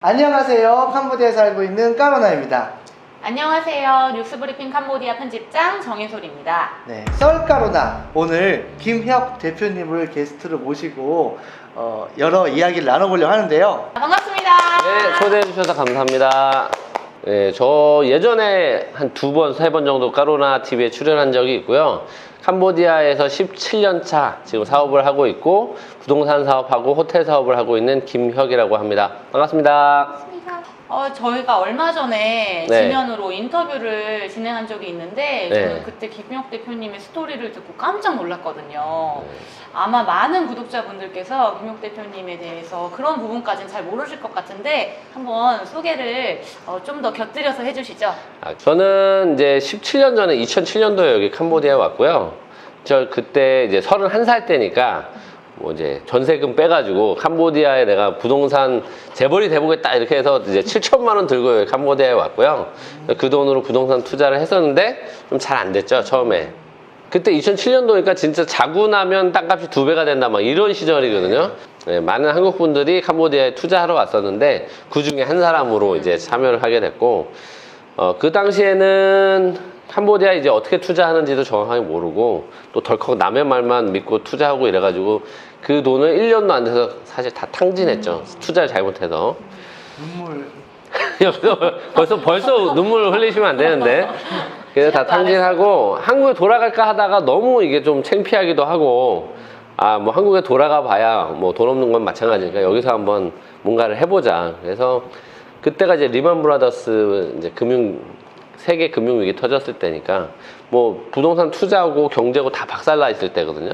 안녕하세요. 캄보디아에 살고 있는 까로나입니다. 안녕하세요. 뉴스브리핑 캄보디아 편집장 정혜솔입니다. 네, 썰까로나 오늘 김혁 대표님을 게스트로 모시고 여러 이야기를 나눠보려고 하는데요. 반갑습니다. 네, 초대해 주셔서 감사합니다. 네, 저 예전에 한 2번, 3번 정도 까로나 TV에 출연한 적이 있고요. 캄보디아에서 17년 차 지금 사업을 하고 있고 부동산 사업하고 호텔 사업을 하고 있는 김혁이라고 합니다. 반갑습니다. 저희가 얼마 전에 네. 지면으로 인터뷰를 진행한 적이 있는데 네. 저는 그때 김혁 대표님의 스토리를 듣고 깜짝 놀랐거든요. 아마 많은 구독자분들께서 김혁 대표님에 대해서 그런 부분까지는 잘 모르실 것 같은데 한번 소개를 좀 더 곁들여서 해주시죠. 저는 이제 17년 전에 2007년도에 여기 캄보디아에 왔고요. 저 그때 이제 31살 때니까 뭐 이제 전세금 빼가지고 캄보디아에 내가 부동산 재벌이 돼보겠다 이렇게 해서 이제 7천만 원 들고 여기 캄보디아에 왔고요. 그 돈으로 부동산 투자를 했었는데 좀 잘 안 됐죠, 처음에. 그때 2007년도니까 진짜 자고 나면 땅값이 2배가 된다 막 이런 시절이거든요. 네, 많은 한국 분들이 캄보디아에 투자하러 왔었는데 그 중에 한 사람으로 이제 참여를 하게 됐고, 그 당시에는 캄보디아 이제 어떻게 투자하는지도 정확하게 모르고 또 덜컥 남의 말만 믿고 투자하고 이래가지고 그 돈을 1년도 안 돼서 사실 다 탕진했죠. 투자를 잘못해서. 눈물. 벌써 눈물 흘리시면 안 되는데. 그래서 다 탕진하고 한국에 돌아갈까 하다가 너무 이게 좀 창피하기도 하고, 뭐 한국에 돌아가 봐야 뭐 돈 없는 건 마찬가지니까 여기서 한번 뭔가를 해보자. 그래서 그때가 이제 리만 브라더스 이제 세계 금융위기 터졌을 때니까 뭐 부동산 투자하고 경제고 다 박살나 있을 때거든요.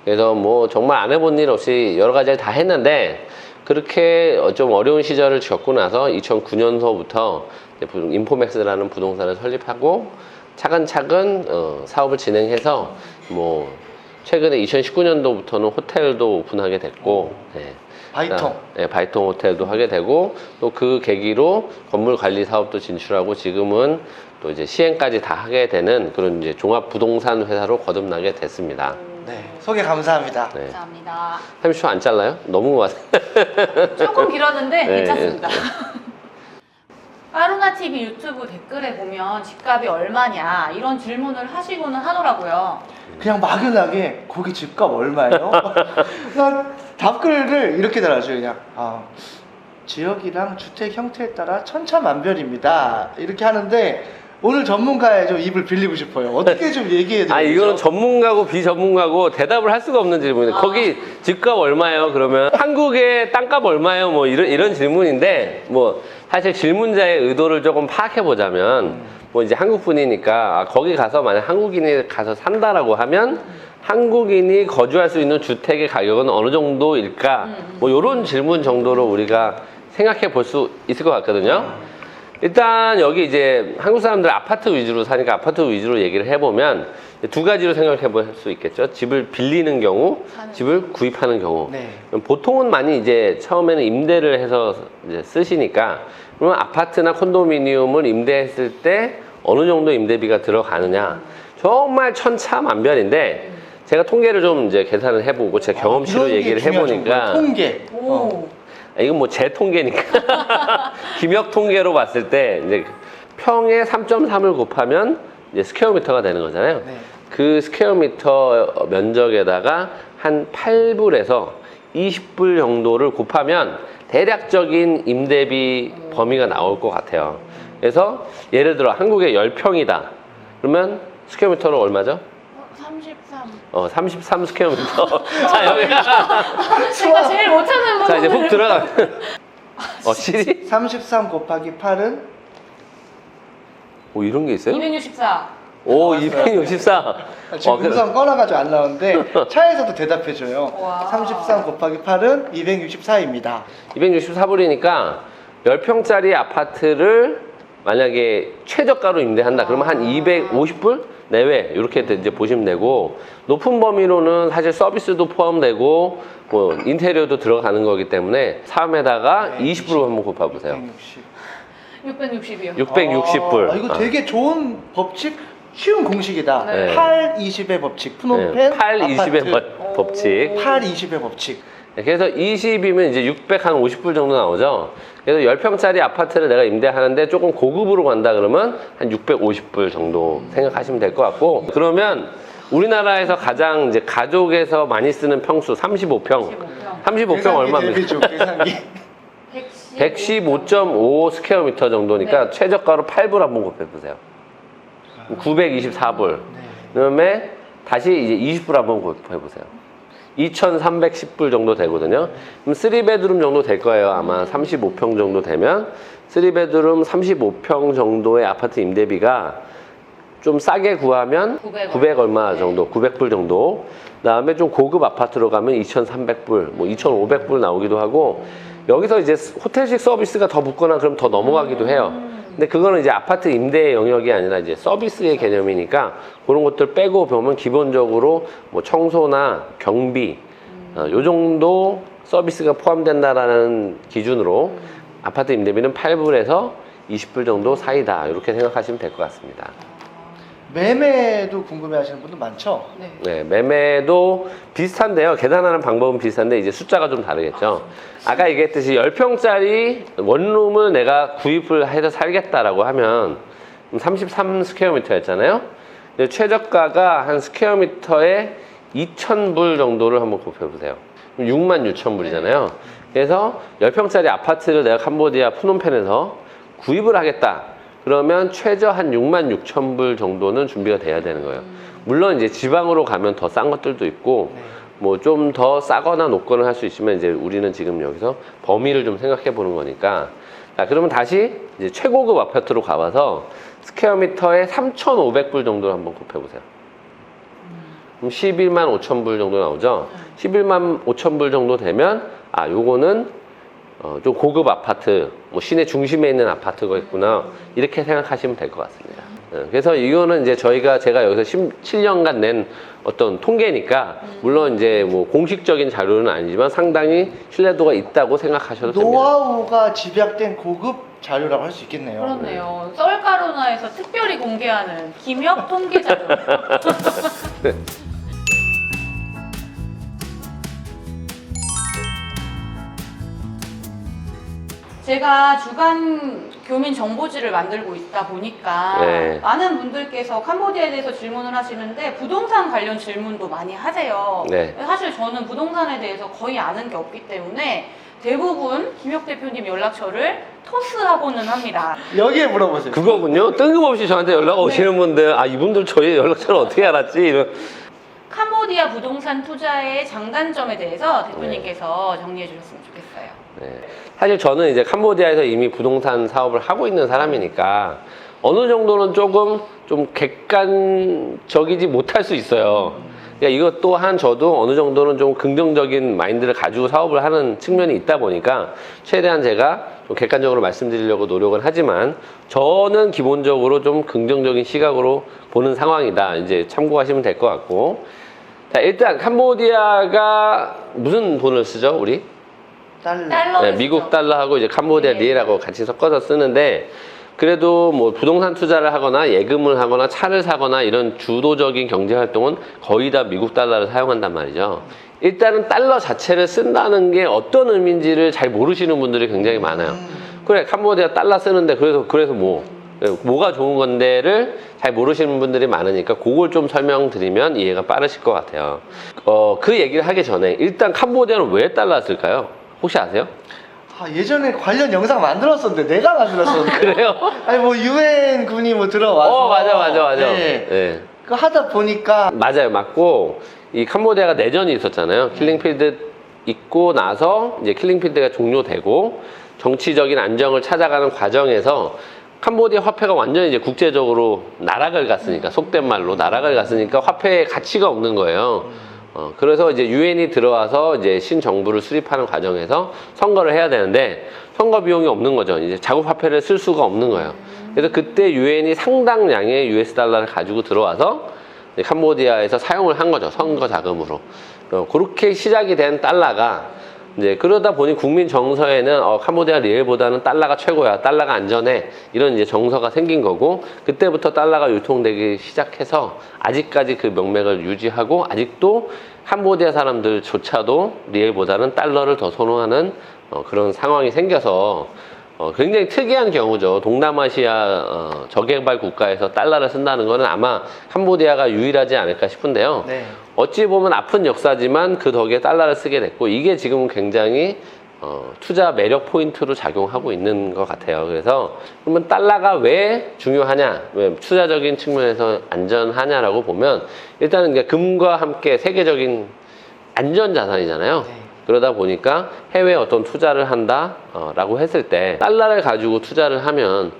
그래서 뭐 정말 안 해본 일 없이 여러 가지를 다 했는데 그렇게 좀 어려운 시절을 겪고 나서 2009년서부터 인포맥스라는 부동산을 설립하고 차근차근 사업을 진행해서 뭐 최근에 2019년도부터는 호텔도 오픈하게 됐고, 네. 바이통. 네, 바이통 호텔도 하게 되고 또 그 계기로 건물 관리 사업도 진출하고 지금은 또 이제 시행까지 다 하게 되는 그런 이제 종합 부동산 회사로 거듭나게 됐습니다. 네, 소개 감사합니다. 네. 감사합니다. 30초 안 잘라요? 너무 것 같아요. 조금 길었는데 네, 괜찮습니다. 까로나TV 유튜브 댓글에 보면 집값이 얼마냐 이런 질문을 하시고는 하더라고요. 그냥 막연하게 거기 집값 얼마예요? 난 답글을 이렇게 달아줘요. 그냥 지역이랑 주택 형태에 따라 천차만별입니다. 이렇게 하는데 오늘 전문가의 좀 입을 빌리고 싶어요. 어떻게 좀 얘기해 드리죠? 이거는 전문가고 비전문가고 대답을 할 수가 없는 질문이에요. 거기 집값 얼마예요? 그러면 한국의 땅값 얼마예요? 뭐 이런 질문인데 뭐 사실 질문자의 의도를 조금 파악해 보자면 뭐 이제 한국 분이니까 거기 가서 만약 한국인이 가서 산다라고 하면 한국인이 거주할 수 있는 주택의 가격은 어느 정도일까? 뭐 이런 질문 정도로 우리가 생각해 볼 수 있을 것 같거든요. 일단 여기 이제 한국 사람들 아파트 위주로 사니까 아파트 위주로 얘기를 해보면 두 가지로 생각해 볼 수 있겠죠. 집을 빌리는 경우, 집을 구입하는 경우. 네. 보통은 많이 이제 처음에는 임대를 해서 이제 쓰시니까 그러면 아파트나 콘도미니엄을 임대했을 때 어느 정도 임대비가 들어가느냐. 정말 천차만별인데 제가 통계를 좀 이제 계산을 해보고 제 경험치로 이런 게 얘기를 중요하죠. 해보니까 통계. 이건 뭐 제 통계니까 김혁 통계로 봤을 때 이제 평에 3.3을 곱하면 이제 스퀘어미터가 되는 거잖아요. 네. 그 스퀘어미터 면적에다가 한 8불에서 20불 정도를 곱하면 대략적인 임대비 범위가 나올 것 같아요. 그래서 예를 들어 한국에 10평이다. 그러면 스퀘어미터로 얼마죠? 33 스퀘어미터. 자, 여기가. 제가 제일 못하는 부분. 자, 이제 훅 들어가. 시리? 33 곱하기 8은 오, 이런 게 있어요? 264. 오, 264. 지금 음성 꺼놔가지고 안 나오는데 차에서도 대답해줘요. 와. 33 곱하기 8은 264입니다. 264불이니까 10평짜리 아파트를 만약에 최저가로 임대한다. 그러면 한 250불 내외 이렇게 이제 보시면 되고 높은 범위로는 사실 서비스도 포함되고 뭐 인테리어도 들어가는 거기 때문에 3에다가 20불로 한번 곱아보세요. 660이요. 660불. 이거 되게 좋은 법칙, 쉬운 공식이다. 네. 8, 20의 법칙, 프놈펜 8, 20의 아파트. 법칙. 8, 20의 법칙. 그래서 20이면 이제 650불 정도 나오죠. 그래서 10평짜리 아파트를 내가 임대하는데 조금 고급으로 간다 그러면 한 650불 정도 생각하시면 될 것 같고, 그러면 우리나라에서 가장 이제 가족에서 많이 쓰는 평수 35평. 35평 얼마입니까? 대비죠, 계산기. 115.5 스퀘어미터 정도니까 네. 최저가로 8불 한번 곱해보세요. 924불. 네. 그다음에 다시 이제 20불 한번 곱해보세요. 2,310불 정도 되거든요. 그럼 3베드룸 정도 될 거예요. 아마 35평 정도 되면 3베드룸 35평 정도의 아파트 임대비가 좀 싸게 구하면 900 얼마 정도, 900불 정도. 그다음에 좀 고급 아파트로 가면 2,300불, 뭐 2,500불 나오기도 하고, 여기서 이제 호텔식 서비스가 더 붙거나 그럼 더 넘어가기도 해요. 근데 그거는 이제 아파트 임대의 영역이 아니라 이제 서비스의 개념이니까 그런 것들 빼고 보면 기본적으로 뭐 청소나 경비, 요 정도 서비스가 포함된다라는 기준으로 아파트 임대비는 8불에서 20불 정도 사이다. 이렇게 생각하시면 될 것 같습니다. 매매도 궁금해하시는 분들 많죠? 네. 네, 매매도 비슷한데요. 계산하는 방법은 비슷한데 이제 숫자가 좀 다르겠죠. 아까 얘기했듯이 10평짜리 원룸을 내가 구입을 해서 살겠다라고 하면 33 스퀘어미터였잖아요. 근데 최저가가 한 스퀘어미터에 2,000불 정도를 한번 곱해보세요. 66,000불이잖아요. 그래서 10평짜리 아파트를 내가 캄보디아 푸놈펜에서 구입을 하겠다. 그러면 최저 한 66,000불 정도는 준비가 돼야 되는 거예요. 물론 이제 지방으로 가면 더 싼 것들도 있고, 뭐 좀 더 싸거나 높거나 할 수 있으면 이제 우리는 지금 여기서 범위를 좀 생각해 보는 거니까. 자, 그러면 다시 이제 최고급 아파트로 가봐서 스퀘어미터에 3,500불 정도를 한번 곱해보세요. 그럼 115,000불 정도 나오죠? 115,000불 정도 되면, 아, 요거는 좀 고급 아파트, 뭐 시내 중심에 있는 아파트가 있구나, 이렇게 생각하시면 될 것 같습니다. 그래서 이거는 이제 제가 여기서 17년간 낸 어떤 통계니까, 물론 이제 뭐 공식적인 자료는 아니지만 상당히 신뢰도가 있다고 생각하셔도 됩니다. 노하우가 집약된 고급 자료라고 할 수 있겠네요. 그렇네요. 썰가루나에서 특별히 공개하는 김혁 통계 자료. 제가 주간 교민 정보지를 만들고 있다 보니까 네. 많은 분들께서 캄보디아에 대해서 질문을 하시는데 부동산 관련 질문도 많이 하세요. 네. 사실 저는 부동산에 대해서 거의 아는 게 없기 때문에 대부분 김혁 대표님 연락처를 토스하고는 합니다. 여기에 물어보세요. 그거군요. 뜬금없이 저한테 연락 오시는 분들, 아, 이분들 저희 연락처를 어떻게 알았지? 이런. 캄보디아 부동산 투자의 장단점에 대해서 대표님께서 정리해 주셨으면 좋겠어요. 네. 사실 저는 이제 캄보디아에서 이미 부동산 사업을 하고 있는 사람이니까 어느 정도는 조금 좀 객관적이지 못할 수 있어요. 그러니까 이것 또한 저도 어느 정도는 좀 긍정적인 마인드를 가지고 사업을 하는 측면이 있다 보니까 최대한 제가 좀 객관적으로 말씀드리려고 노력은 하지만 저는 기본적으로 좀 긍정적인 시각으로 보는 상황이다. 이제 참고하시면 될 것 같고. 자, 일단 캄보디아가 무슨 돈을 쓰죠, 우리? 달러. 네, 미국 달러하고 이제 캄보디아 네. 리엘하고 같이 섞어서 쓰는데, 그래도 뭐 부동산 투자를 하거나 예금을 하거나 차를 사거나 이런 주도적인 경제 활동은 거의 다 미국 달러를 사용한단 말이죠. 일단은 달러 자체를 쓴다는 게 어떤 의미인지를 잘 모르시는 분들이 굉장히 많아요. 그래, 캄보디아 달러 쓰는데 그래서 뭐가 좋은 건데를 잘 모르시는 분들이 많으니까 그걸 좀 설명드리면 이해가 빠르실 것 같아요. 그 얘기를 하기 전에 일단 캄보디아는 왜 달러 쓸까요? 혹시 아세요? 아, 예전에 관련 영상 만들었었는데 내가 만들었었는데. 그래요? 아니 뭐 유엔 군이 뭐 들어와서. 맞아. 네. 네. 그 하다 보니까 맞아요, 맞고, 이 캄보디아가 내전이 있었잖아요. 킬링필드 있고 나서 이제 킬링필드가 종료되고 정치적인 안정을 찾아가는 과정에서 캄보디아 화폐가 완전히 이제 국제적으로 나락을 갔으니까, 속된 말로 나락을 갔으니까 화폐의 가치가 없는 거예요. 그래서 이제 유엔이 들어와서 이제 신정부를 수립하는 과정에서 선거를 해야 되는데 선거 비용이 없는 거죠. 이제 자국 화폐를 쓸 수가 없는 거예요. 그래서 그때 유엔이 상당량의 US 달러를 가지고 들어와서 캄보디아에서 사용을 한 거죠. 선거 자금으로. 그렇게 시작이 된 달러가 이제 그러다 보니 국민 정서에는 캄보디아 리엘보다는 달러가 최고야, 달러가 안전해, 이런 이제 정서가 생긴 거고, 그때부터 달러가 유통되기 시작해서 아직까지 그 명맥을 유지하고 아직도 캄보디아 사람들조차도 리엘보다는 달러를 더 선호하는 그런 상황이 생겨서 굉장히 특이한 경우죠. 동남아시아 저개발 국가에서 달러를 쓴다는 것은 아마 캄보디아가 유일하지 않을까 싶은데요. 네. 어찌 보면 아픈 역사지만 그 덕에 달러를 쓰게 됐고 이게 지금은 굉장히 투자 매력 포인트로 작용하고 있는 것 같아요. 그래서 그러면 달러가 왜 중요하냐, 왜 투자적인 측면에서 안전하냐라고 보면 일단은 이제 금과 함께 세계적인 안전 자산이잖아요. 네. 그러다 보니까 해외 어떤 투자를 한다라고 했을 때 달러를 가지고 투자를 하면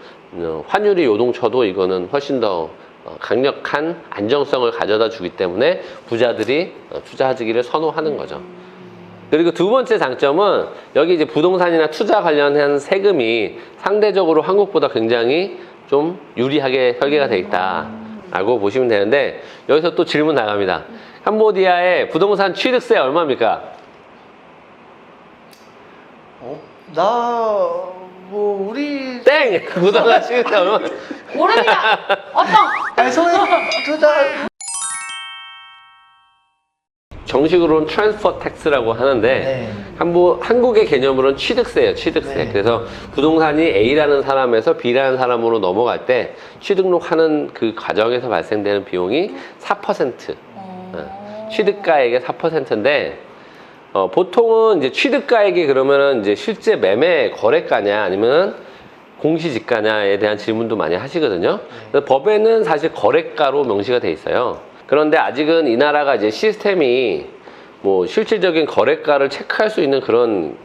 환율이 요동쳐도 이거는 훨씬 더 강력한 안정성을 가져다 주기 때문에 부자들이 투자하기를 선호하는 거죠. 그리고 두 번째 장점은 여기 이제 부동산이나 투자 관련한 세금이 상대적으로 한국보다 굉장히 좀 유리하게 설계가 돼 있다라고 보시면 되는데 여기서 또 질문 나갑니다. 캄보디아의 부동산 취득세 얼마입니까? 우리 땡! 부동산 취득세 얼마? 모릅니다. 어떤 아니 소액 투자 정식으로는 트랜스퍼 텍스라고 하는데 네. 한국의 개념으로는 취득세예요. 취득세. 네. 그래서 부동산이 A라는 사람에서 B라는 사람으로 넘어갈 때 취등록하는 그 과정에서 발생되는 비용이 4%. 취득가액의 4%인데 보통은 이제 취득가액이 그러면은 이제 실제 매매 거래가냐 아니면 공시지가냐에 대한 질문도 많이 하시거든요. 그래서 법에는 사실 거래가로 명시가 돼 있어요. 그런데 아직은 이 나라가 이제 시스템이 뭐 실질적인 거래가를 체크할 수 있는 그런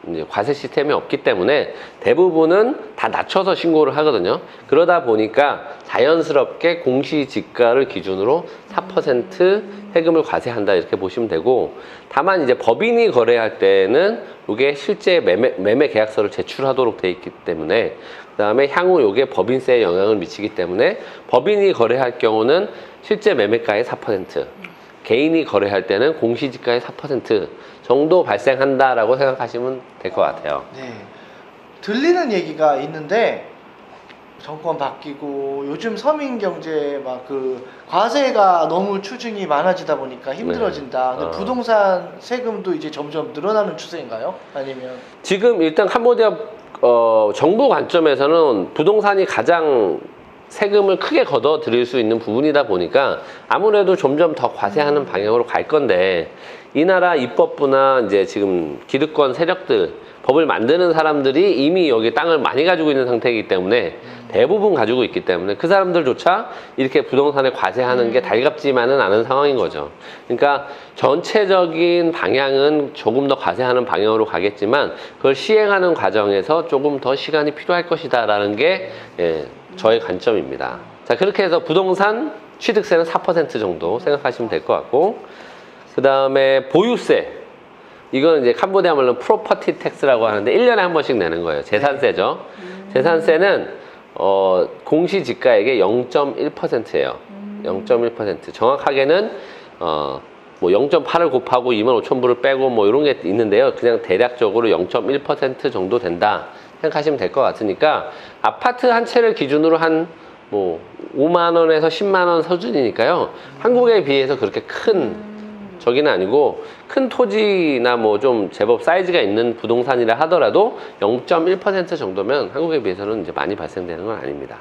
이제 과세 시스템이 없기 때문에 대부분은 다 낮춰서 신고를 하거든요. 그러다 보니까 자연스럽게 공시지가를 기준으로 4% 세금을 과세한다 이렇게 보시면 되고, 다만 이제 법인이 거래할 때는 이게 실제 매매 계약서를 제출하도록 돼 있기 때문에 그다음에 향후 이게 법인세에 영향을 미치기 때문에 법인이 거래할 경우는 실제 매매가의 4%, 개인이 거래할 때는 공시지가의 4% 정도 발생한다라고 생각하시면 될 것 같아요. 네. 들리는 얘기가 있는데 정권 바뀌고 요즘 서민 경제 막 그 과세가 너무 추징이 많아지다 보니까 힘들어진다. 근데 부동산 세금도 이제 점점 늘어나는 추세인가요? 아니면 지금 일단 캄보디아 정부 관점에서는 부동산이 가장 세금을 크게 걷어 들일 수 있는 부분이다 보니까 아무래도 점점 더 과세하는 방향으로 갈 건데, 이 나라 입법부나 이제 지금 기득권 세력들, 법을 만드는 사람들이 이미 여기 땅을 많이 가지고 있는 상태이기 때문에 대부분 가지고 있기 때문에 그 사람들조차 이렇게 부동산에 과세하는 게 달갑지만은 않은 상황인 거죠. 그러니까 전체적인 방향은 조금 더 과세하는 방향으로 가겠지만 그걸 시행하는 과정에서 조금 더 시간이 필요할 것이다라는 게 저의 관점입니다. 자, 그렇게 해서 부동산 취득세는 4% 정도 생각하시면 될 것 같고, 그 다음에 보유세. 이건 이제 캄보디아 말로 프로퍼티 텍스라고 하는데 1년에 한 번씩 내는 거예요. 재산세죠. 재산세는 공시지가액의 0.1%예요. 0.1%. 정확하게는 뭐 0.8을 곱하고 25,000불을 빼고 뭐 이런 게 있는데요. 그냥 대략적으로 0.1% 정도 된다 생각하시면 될 것 같으니까, 아파트 한 채를 기준으로 한 뭐 5만 원에서 10만 원 수준이니까요. 한국에 비해서 그렇게 큰 저기는 아니고, 큰 토지나 뭐 좀 제법 사이즈가 있는 부동산이라 하더라도 0.1% 정도면 한국에 비해서는 이제 많이 발생되는 건 아닙니다.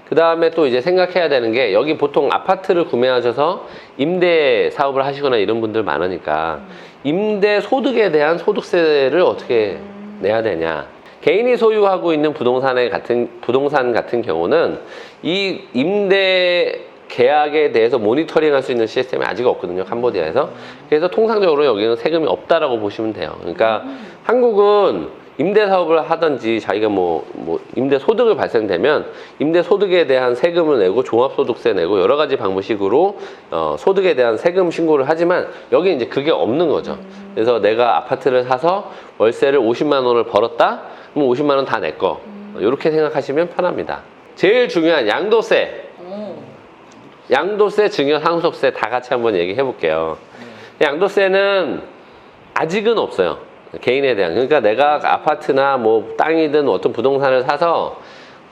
그 다음에 또 이제 생각해야 되는 게, 여기 보통 아파트를 구매하셔서 임대 사업을 하시거나 이런 분들 많으니까 임대 소득에 대한 소득세를 어떻게 내야 되냐. 개인이 소유하고 있는 부동산 같은 경우는 이 임대 계약에 대해서 모니터링 할 수 있는 시스템이 아직 없거든요, 캄보디아에서. 그래서 통상적으로 여기는 세금이 없다라고 보시면 돼요. 그러니까 한국은 임대 사업을 하든지 자기가 뭐 임대 소득을 발생되면 임대 소득에 대한 세금을 내고 종합소득세 내고 여러 가지 방식으로 소득에 대한 세금 신고를 하지만 여기 이제 그게 없는 거죠. 그래서 내가 아파트를 사서 월세를 50만 원을 벌었다? 그럼 50만 원 다 내 거. 이렇게 생각하시면 편합니다. 제일 중요한 양도세. 양도세, 증여, 상속세 다 같이 한번 얘기해 볼게요. 양도세는 아직은 없어요. 개인에 대한. 그러니까 내가 아파트나 뭐 땅이든 어떤 부동산을 사서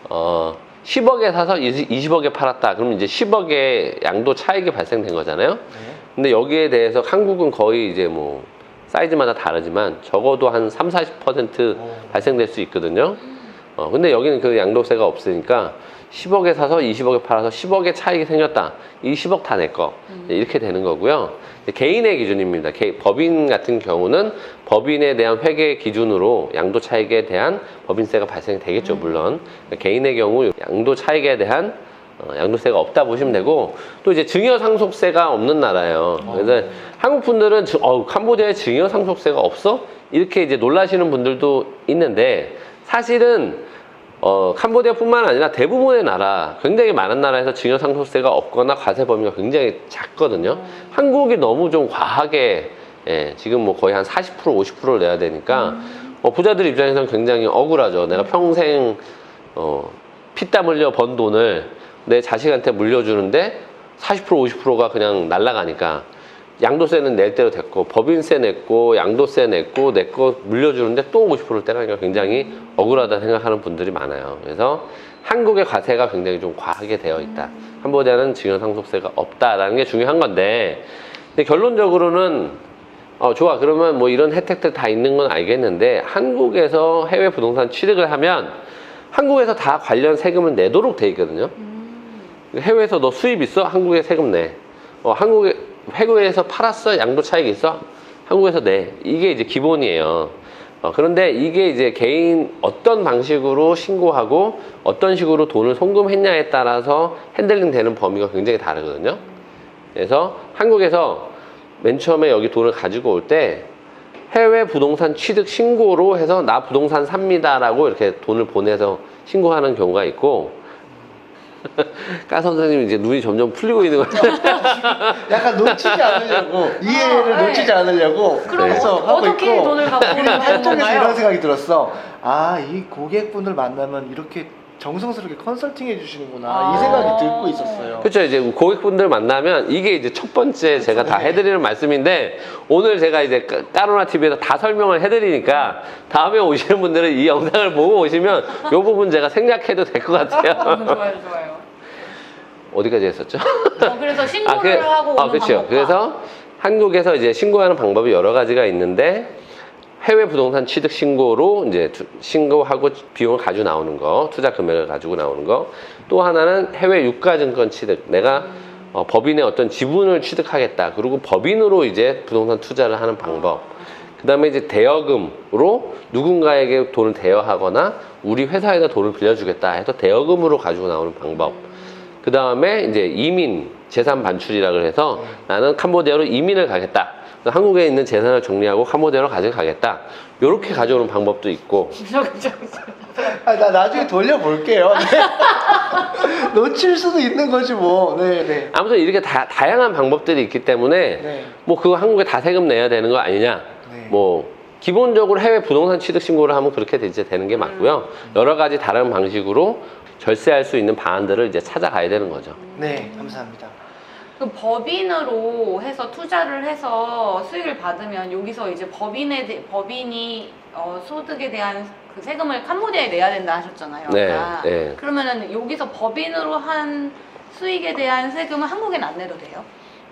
10억에 사서 20억에 팔았다. 그러면 이제 10억의 양도 차익이 발생된 거잖아요. 근데 여기에 대해서 한국은 거의 이제 뭐 사이즈마다 다르지만 적어도 한 30-40% 발생될 수 있거든요. 근데 여기는 그 양도세가 없으니까 10억에 사서 20억에 팔아서 10억의 차익이 생겼다. 이 10억 다 내 거. 이렇게 되는 거고요. 개인의 기준입니다. 법인 같은 경우는 법인에 대한 회계 기준으로 양도 차익에 대한 법인세가 발생이 되겠죠, 물론. 개인의 경우 양도 차익에 대한 양도세가 없다 보시면 되고, 또 이제 증여상속세가 없는 나라예요. 그래서 한국 분들은 캄보디아에 증여상속세가 없어? 이렇게 이제 놀라시는 분들도 있는데, 사실은 캄보디아뿐만 아니라 대부분의 나라, 굉장히 많은 나라에서 증여상속세가 없거나 과세 범위가 굉장히 작거든요. 한국이 너무 좀 과하게, 지금 뭐 거의 한 40%, 50%를 내야 되니까, 부자들 입장에서는 굉장히 억울하죠. 내가 평생, 피땀 흘려 번 돈을 내 자식한테 물려주는데 40%, 50%가 그냥 날아가니까 양도세는 낼 대로 됐고, 법인세 냈고, 양도세 냈고, 내 거 물려주는데 또 50%를 떼가니까 굉장히 억울하다 생각하는 분들이 많아요. 그래서 한국의 과세가 굉장히 좀 과하게 되어 있다. 캄보디아는 증여상속세가 없다라는 게 중요한 건데, 근데 결론적으로는 좋아, 그러면 뭐 이런 혜택들 다 있는 건 알겠는데, 한국에서 해외 부동산 취득을 하면 한국에서 다 관련 세금을 내도록 돼 있거든요. 해외에서 너 수입 있어? 한국에 세금 내. 한국에 해외에서 팔았어? 양도 차익 있어? 한국에서 내. 이게 이제 기본이에요. 그런데 이게 이제 개인 어떤 방식으로 신고하고 어떤 식으로 돈을 송금했냐에 따라서 핸들링 되는 범위가 굉장히 다르거든요. 그래서 한국에서 맨 처음에 여기 돈을 가지고 올 때 해외 부동산 취득 신고로 해서 나 부동산 삽니다라고 이렇게 돈을 보내서 신고하는 경우가 있고, 까 선생님 이제 눈이 점점 풀리고 있는 것 같아요. 약간 놓치지 않으려고, 이해를 네. 놓치지 않으려고 그럼 그래서 하고 어떻게 있고, 돈을 갖고 오는 한쪽에서 이런 건가요? 생각이 들었어. 이 고객분을 만나면 이렇게 정성스럽게 컨설팅 해주시는구나, 이 생각이 들고 있었어요. 그렇죠. 이제 고객분들 만나면 이게 이제 첫 번째 제가 다 해드리는 말씀인데, 오늘 제가 이제 까로나 TV에서 다 설명을 해드리니까 다음에 오시는 분들은 이 영상을 보고 오시면 이 부분 제가 생략해도 될 것 같아요. 좋아요. 어디까지 했었죠? 그래서 신고를 하고 오는 그렇죠. 방법과 그래서 한국에서 이제 신고하는 방법이 여러 가지가 있는데, 해외 부동산 취득 신고로 이제 신고하고 비용을 가지고 나오는 거, 투자 금액을 가지고 나오는 거. 또 하나는 해외 유가증권 취득. 내가 법인의 어떤 지분을 취득하겠다. 그리고 법인으로 이제 부동산 투자를 하는 방법. 그 다음에 이제 대여금으로 누군가에게 돈을 대여하거나 우리 회사에다 돈을 빌려주겠다 해서 대여금으로 가지고 나오는 방법. 그 다음에 이제 이민 재산 반출이라고 해서 나는 캄보디아로 이민을 가겠다. 한국에 있는 재산을 정리하고 캄보디아로 가져가겠다. 이렇게 가져오는 방법도 있고. 나 나중에 돌려볼게요. 네. 놓칠 수도 있는 거지 뭐. 네. 아무튼 이렇게 다양한 방법들이 있기 때문에 네. 뭐 그거 한국에 다 세금 내야 되는 거 아니냐. 네. 뭐 기본적으로 해외 부동산 취득 신고를 하면 그렇게 이제 되는 게 맞고요. 여러 가지 다른 방식으로 절세할 수 있는 방안들을 이제 찾아가야 되는 거죠. 네, 감사합니다. 그 법인으로 해서 투자를 해서 수익을 받으면 여기서 이제 법인이 소득에 대한 그 세금을 캄보디아에 내야 된다 하셨잖아요. 네, 아까. 네. 그러면은 여기서 법인으로 한 수익에 대한 세금은 한국엔 안 내도 돼요?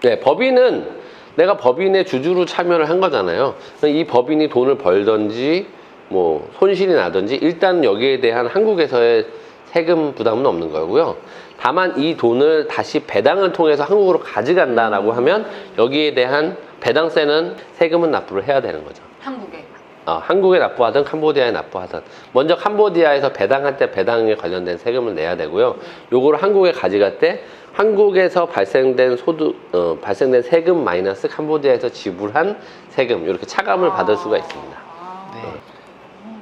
네, 법인은 내가 법인의 주주로 참여를 한 거잖아요. 이 법인이 돈을 벌든지 뭐 손실이 나든지 일단 여기에 대한 한국에서의 세금 부담은 없는 거고요. 다만 이 돈을 다시 배당을 통해서 한국으로 가져간다라고 하면 여기에 대한 배당세는 세금은 납부를 해야 되는 거죠. 한국에. 한국에 납부하든 캄보디아에 납부하든 먼저 캄보디아에서 배당할 때 배당에 관련된 세금을 내야 되고요. 요거를 한국에 가져갈 때 한국에서 발생된 발생된 세금 마이너스 캄보디아에서 지불한 세금 이렇게 차감을 받을 수가 있습니다. 네.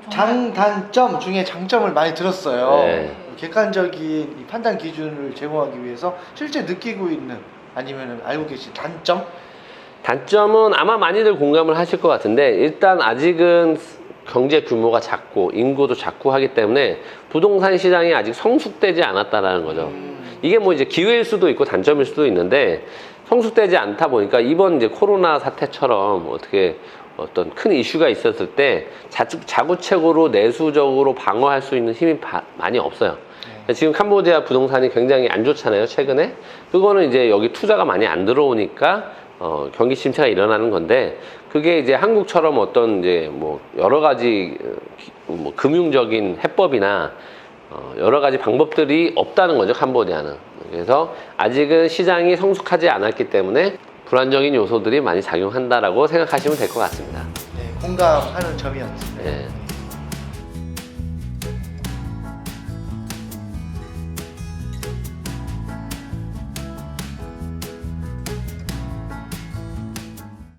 정말. 장단점 중에 장점을 많이 들었어요. 네. 객관적인 이 판단 기준을 제공하기 위해서 실제 느끼고 있는 아니면 알고 계신 단점? 단점은 아마 많이들 공감을 하실 것 같은데, 일단 아직은 경제 규모가 작고 인구도 작고 하기 때문에 부동산 시장이 아직 성숙되지 않았다라는 거죠. 이게 뭐 이제 기회일 수도 있고 단점일 수도 있는데, 성숙되지 않다 보니까 이번 이제 코로나 사태처럼 어떻게 어떤 큰 이슈가 있었을 때 자구책으로 내수적으로 방어할 수 있는 힘이 많이 없어요. 지금 캄보디아 부동산이 굉장히 안 좋잖아요, 최근에. 그거는 이제 여기 투자가 많이 안 들어오니까 경기 침체가 일어나는 건데, 그게 이제 한국처럼 어떤 이제 뭐 여러 가지 뭐 금융적인 해법이나 여러 가지 방법들이 없다는 거죠, 캄보디아는. 그래서 아직은 시장이 성숙하지 않았기 때문에 불안정인 요소들이 많이 작용한다라고 생각하시면 될 것 같습니다. 네, 공감하는 점이었습니다. 예.